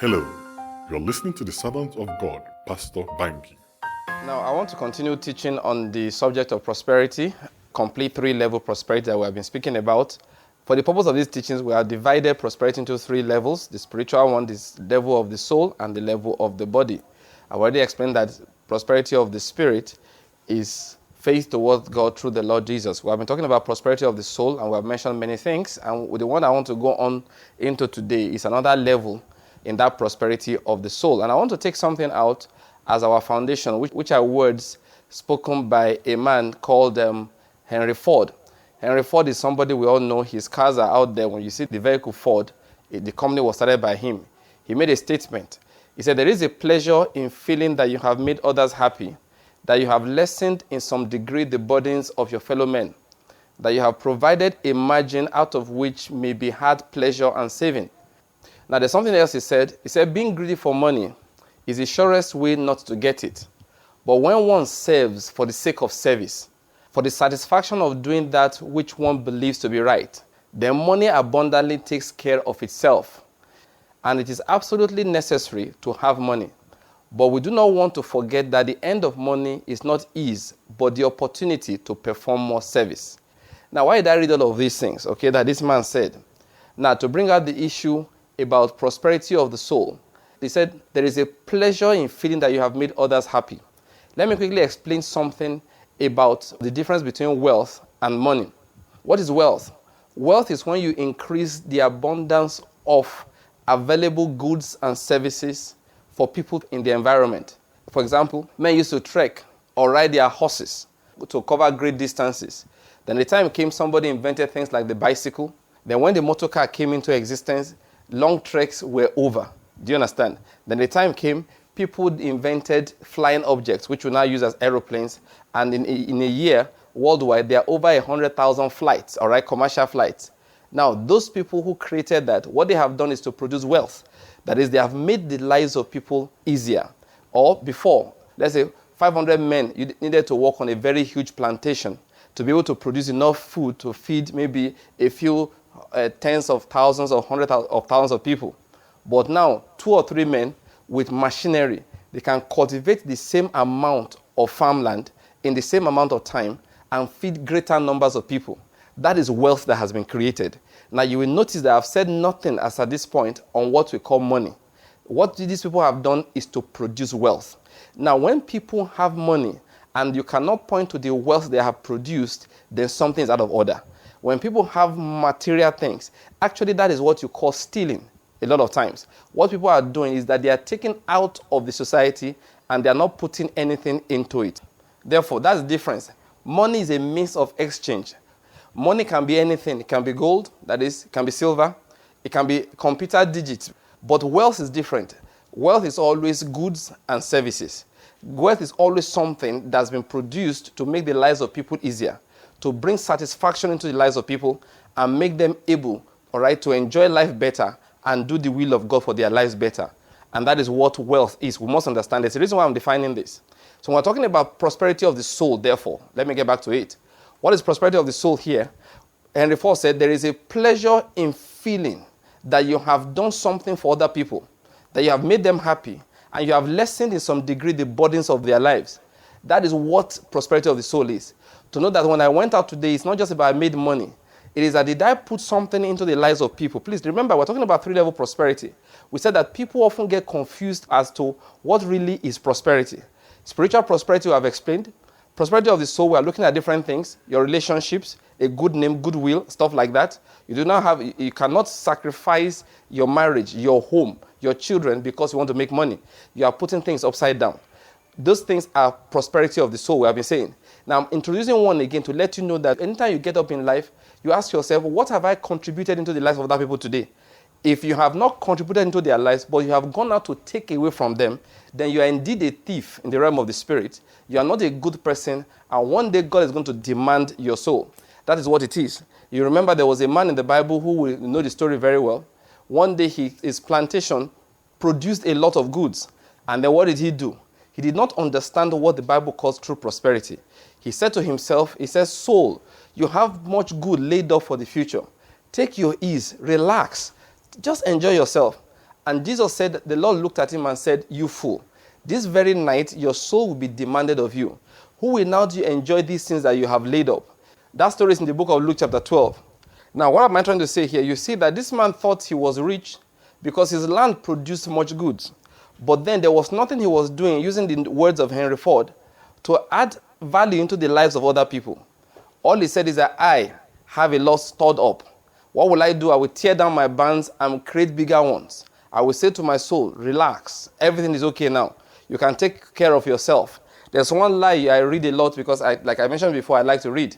Hello, you're listening to the servant of God, Pastor Banky. Now, I want to continue teaching on the subject of prosperity, complete three-level prosperity that we have been speaking about. For the purpose of these teachings, we have divided prosperity into three levels. The spiritual one, the level of the soul, and the level of the body. I've already explained that prosperity of the spirit is faith towards God through the Lord Jesus. We have been talking about prosperity of the soul, and we have mentioned many things. And the one I want to go on into today is another level in that prosperity of the soul. And I want to take something out as our foundation, which are words spoken by a man called Henry Ford. Henry Ford is somebody we all know. His cars are out there. When you see the vehicle Ford, the company was started by him. He made a statement. He said, there is a pleasure in feeling that you have made others happy, that you have lessened in some degree the burdens of your fellow men, that you have provided a margin out of which may be had pleasure and saving. Now, there's something else he said. He said, being greedy for money is the surest way not to get it. But when one serves for the sake of service, for the satisfaction of doing that which one believes to be right, then money abundantly takes care of itself. And it is absolutely necessary to have money. But we do not want to forget that the end of money is not ease, but the opportunity to perform more service. Now, why did I read all of these things, that this man said? Now, to bring out the issue about prosperity of the soul, he said, there is a pleasure in feeling that you have made others happy. Let me quickly explain something about the difference between wealth and money. What is wealth? Wealth is when you increase the abundance of available goods and services for people in the environment. For example, men used to trek or ride their horses to cover great distances. Then the time came, somebody invented things like the bicycle. Then when the motor car came into existence, long treks were over. Do you understand? Then the time came, people invented flying objects, which we now use as aeroplanes. And in a year, worldwide, there are over 100,000 flights, commercial flights. Now, those people who created that, what they have done is to produce wealth. That is, they have made the lives of people easier. Or before, let's say 500 men, you needed to work on a very huge plantation to be able to produce enough food to feed maybe a few tens of thousands or hundreds of thousands of people. But now, 2 or 3 men with machinery, they can cultivate the same amount of farmland in the same amount of time and feed greater numbers of people. That is wealth that has been created. Now, you will notice that I've said nothing as at this point on what we call money. What these people have done is to produce wealth. Now, when people have money and you cannot point to the wealth they have produced, then something is out of order. When people have material things, actually that is what you call stealing a lot of times. What people are doing is that they are taking out of the society and they are not putting anything into it. Therefore, that's the difference. Money is a means of exchange. Money can be anything. It can be gold, that is, it can be silver, it can be computer digits. But wealth is different. Wealth is always goods and services. Wealth is always something that's been produced to make the lives of people easier, to bring satisfaction into the lives of people and make them able, to enjoy life better and do the will of God for their lives better. And that is what wealth is. We must understand. There's a reason why I'm defining this. So when we're talking about prosperity of the soul, therefore, let me get back to it. What is prosperity of the soul here? Henry Ford said, there is a pleasure in feeling that you have done something for other people, that you have made them happy, and you have lessened in some degree the burdens of their lives. That is what prosperity of the soul is. To know that when I went out today, it's not just about I made money. It is that did I put something into the lives of people? Please remember, we're talking about three-level prosperity. We said that people often get confused as to what really is prosperity. Spiritual prosperity we have explained. Prosperity of the soul, we are looking at different things. Your relationships, a good name, goodwill, stuff like that. You cannot sacrifice your marriage, your home, your children because you want to make money. You are putting things upside down. Those things are prosperity of the soul, we have been saying. Now, I'm introducing one again to let you know that anytime you get up in life, you ask yourself, what have I contributed into the lives of other people today? If you have not contributed into their lives, but you have gone out to take away from them, then you are indeed a thief in the realm of the spirit. You are not a good person, and one day God is going to demand your soul. That is what it is. You remember there was a man in the Bible who will know the story very well. One day his plantation produced a lot of goods. And then what did he do? He did not understand what the Bible calls true prosperity. He said to himself, soul, you have much good laid up for the future. Take your ease, relax, just enjoy yourself. And Jesus said, the Lord looked at him and said, you fool, this very night your soul will be demanded of you. Who will now enjoy these things that you have laid up? That story is in the book of Luke chapter 12. Now, what am I trying to say here? You see that this man thought he was rich because his land produced much goods. But then there was nothing he was doing, using the words of Henry Ford, to add value into the lives of other people. All he said is that I have a lot stored up. What will I do? I will tear down my barns and create bigger ones. I will say to my soul, relax. Everything is okay now. You can take care of yourself. There's one lie I read a lot because, like I mentioned before, I like to read.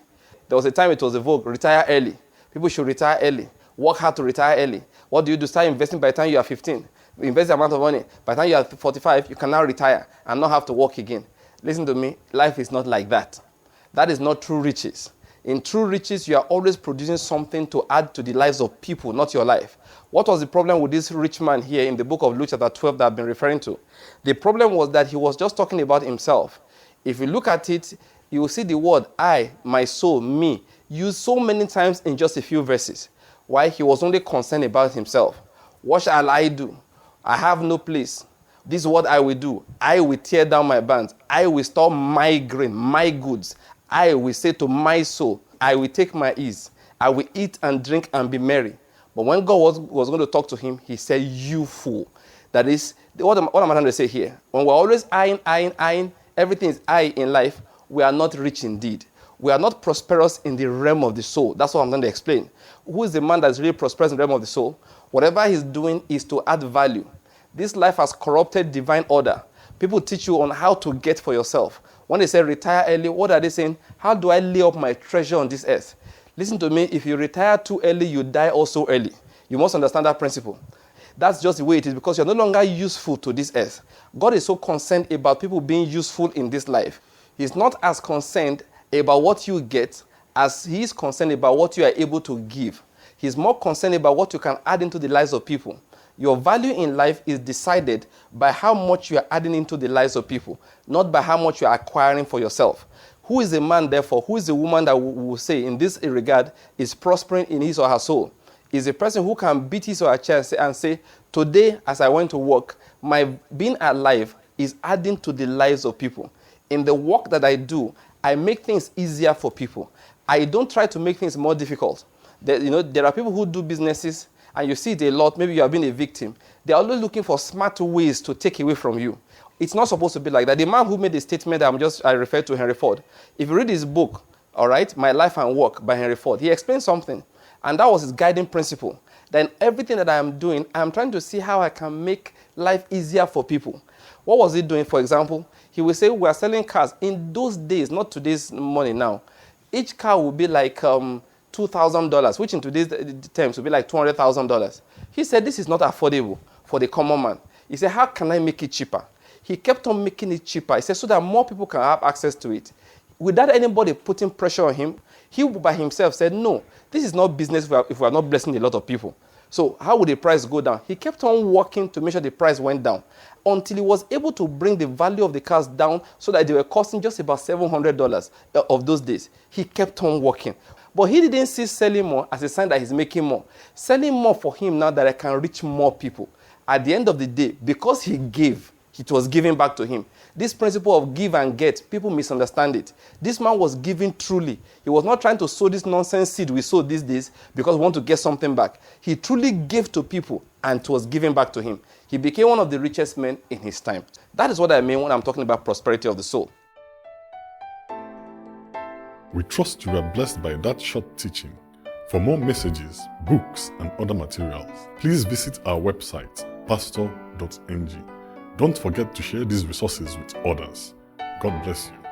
There was a time it was a vogue, retire early. People should retire early. Work hard to retire early. What do you do? Start investing by the time you are 15. Invest the amount of money. By the time you are 45, you can now retire and not have to work again. Listen to me. Life is not like that. That is not true riches. In true riches, you are always producing something to add to the lives of people, not your life. What was the problem with this rich man here in the book of Luke chapter 12 that I've been referring to? The problem was that he was just talking about himself. If you look at it, you will see the word I, my soul, me, used so many times in just a few verses. Why? He was only concerned about himself. What shall I do? I have no place. This is what I will do. I will tear down my barns. I will store my grain, my goods. I will say to my soul, I will take my ease. I will eat and drink and be merry. But when God was going to talk to him, he said, you fool. That is, what am I trying to say here? When we're always eyeing, everything is I in life, we are not rich indeed. We are not prosperous in the realm of the soul. That's what I'm going to explain. Who is the man that's really prosperous in the realm of the soul? Whatever he's doing is to add value. This life has corrupted divine order. People teach you on how to get for yourself. When they say retire early, what are they saying? How do I lay up my treasure on this earth? Listen to me, if you retire too early, you die also early. You must understand that principle. That's just the way it is because you're no longer useful to this earth. God is so concerned about people being useful in this life. He's not as concerned about what you get as he is concerned about what you are able to give. He's more concerned about what you can add into the lives of people. Your value in life is decided by how much you are adding into the lives of people, not by how much you are acquiring for yourself. Who is a man, therefore, who is a woman that we will say in this regard is prospering in his or her soul? Is a person who can beat his or her chest and say, today as I went to work, my being alive is adding to the lives of people. In the work that I do, I make things easier for people. I don't try to make things more difficult. There are people who do businesses, and you see it a lot, maybe you have been a victim. They're always looking for smart ways to take away from you. It's not supposed to be like that. The man who made the statement that I referred to, Henry Ford, if you read his book, all right, My Life and Work by Henry Ford, he explained something, and that was his guiding principle. Then everything that I am doing, I'm trying to see how I can make life easier for people. What was he doing, for example? He would say, we are selling cars. In those days, not today's money now, each car would be like $2,000, which in today's terms would be like $200,000. He said, this is not affordable for the common man. He said, how can I make it cheaper? He kept on making it cheaper. He said, so that more people can have access to it. Without anybody putting pressure on him, he by himself said, no, this is not business if we are not blessing a lot of people. So how would the price go down? He kept on working to make sure the price went down until he was able to bring the value of the cars down so that they were costing just about $700 of those days. He kept on working. But he didn't see selling more as a sign that he's making more. Selling more for him now that I can reach more people. At the end of the day, because he gave, it was given back to him. This principle of give and get, people misunderstand it. This man was giving truly. He was not trying to sow this nonsense seed we sow these days because we want to get something back. He truly gave to people and it was given back to him. He became one of the richest men in his time. That is what I mean when I'm talking about prosperity of the soul. We trust you are blessed by that short teaching. For more messages, books, and other materials, please visit our website, pastor.ng. Don't forget to share these resources with others. God bless you.